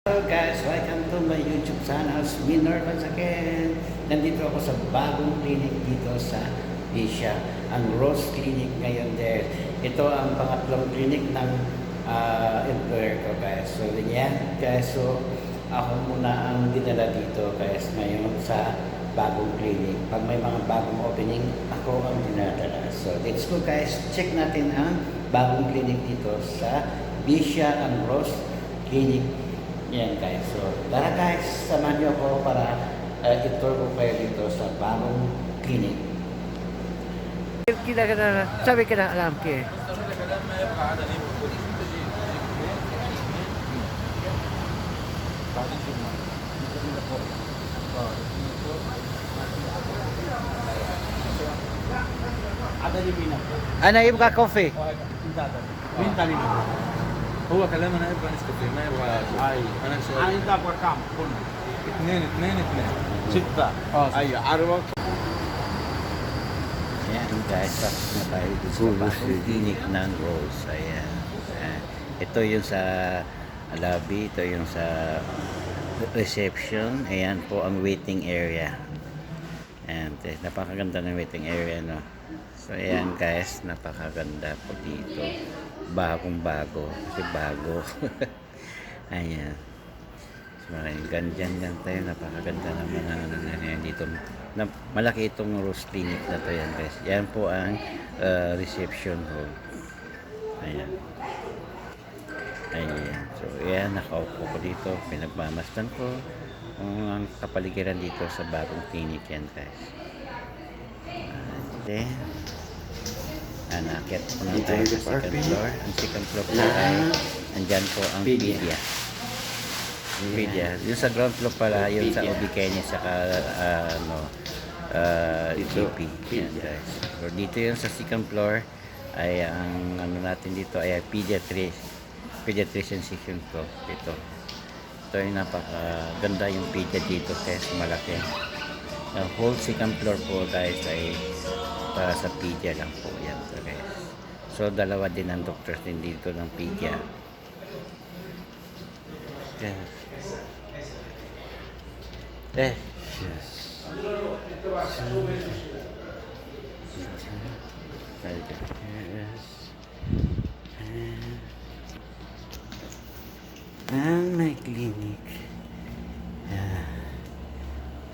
Hello guys, welcome to my YouTube channel, Winner once again. Nandito ako sa bagong clinic dito sa Asia, ang Rose Clinic ngayon there. Ito ang pangatlong clinic ng employer ko guys. So yan guys, so ako muna ang dinala dito guys ngayon sa bagong clinic. Pag may mga bagong opening, ako ang dinadala. So let's go guys, check natin ang bagong clinic dito sa Asia, ang Rose Clinic. Yan guys, so tara guys, samahan niyo ako para i-tour ko kayo dito sa bagong clinic. Sabi ka na alam ke. أنا يبغى كوفي. مين تاني؟ هو كلامنا يبغى نسكافيه ما يبغى ايوه انا سؤال انت ابغى كم؟ قلنا اثنين 6 ايوه عربك Ayan guys, tapos na tayo dito sa bagong clinic ng Rose. Ayan. Ito yung sa lobby, ito yung sa reception. Ayan po ang waiting area. Ayan, napakaganda ng waiting area, no? So ayan guys, napakaganda po dito. Bagong bago, kasi bago. Ayan. So ganyan tayo, napakaganda naman ang nangyayari dito. Malaki itong Rose Clinic na to yan guys. Yan po ang reception hall. Ayan. Ayan. So ayan, nakaupo ko dito, pinagmamasdan ko ang kapaligiran dito sa bagong clinic yan guys. Then nakit po na tayo sa second floor. Ang second floor po ay andyan po ang Pedia. Yung sa ground floor pala, yung sa Obikenya saka GP. Yan guys. So dito yung sa second floor ay ang ano natin dito ay pediatrician section floor dito. Ito ay napakaganda yung pedia dito guys, malaki. Ang whole second floor po guys ay para sa pedia lang po yan guys. So dalawa din ang doctors din dito ng pedia. Yes. Ang may clinic.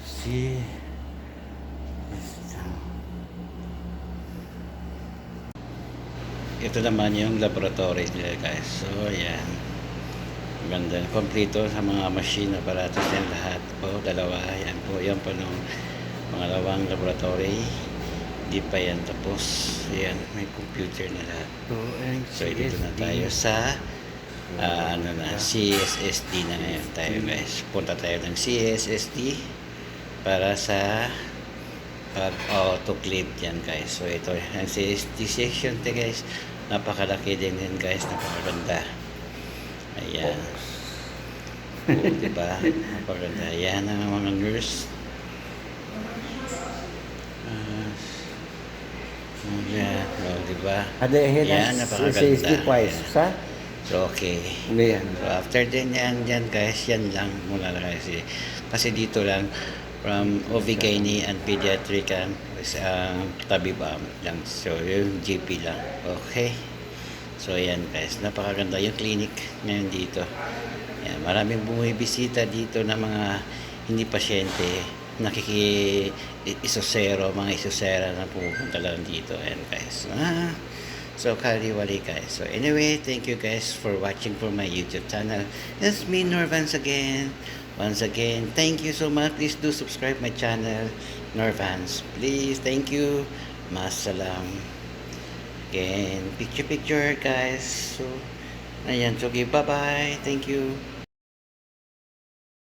See. Ito naman yung laboratory nila guys. So yan. Ganda. Kompleto sa mga machine, aparatos yan lahat po. Dalawa. Yan po. Yan po nung pangalawang laboratory. Hindi pa yan tapos. Yan. May computer na lahat. So dito na tayo sa CSSD na ngayon tayo guys. Punta tayo ng CSSD para sa autoclave yan guys. So ito ang CSD section guys. Napakalaki din yan guys. Napakaganda. Ayan. Diba? Napakaganda. Ayan ang mga nurse. Ayan. Diba? Ayan. Napakaganda. So okay. So after din yan guys, yan lang muna lang kasi dito lang from OB-GYN and Pediatric ang tabibam lang. So yung GP lang. Okay. So ayan guys, napakaganda yung clinic ngayon dito. Ayan, maraming bumibisita dito na mga hindi pasyente, isosero, mga isosera na pupunta lang dito. Ayan guys. So kaliwali guys. So anyway, thank you guys for watching for my YouTube channel. It's me Norvans again. Once again, thank you so much. Please do subscribe my channel, Norvans. Please, thank you. Masalam. Again, picture guys. So, ayan. So, okay, bye-bye. Thank you.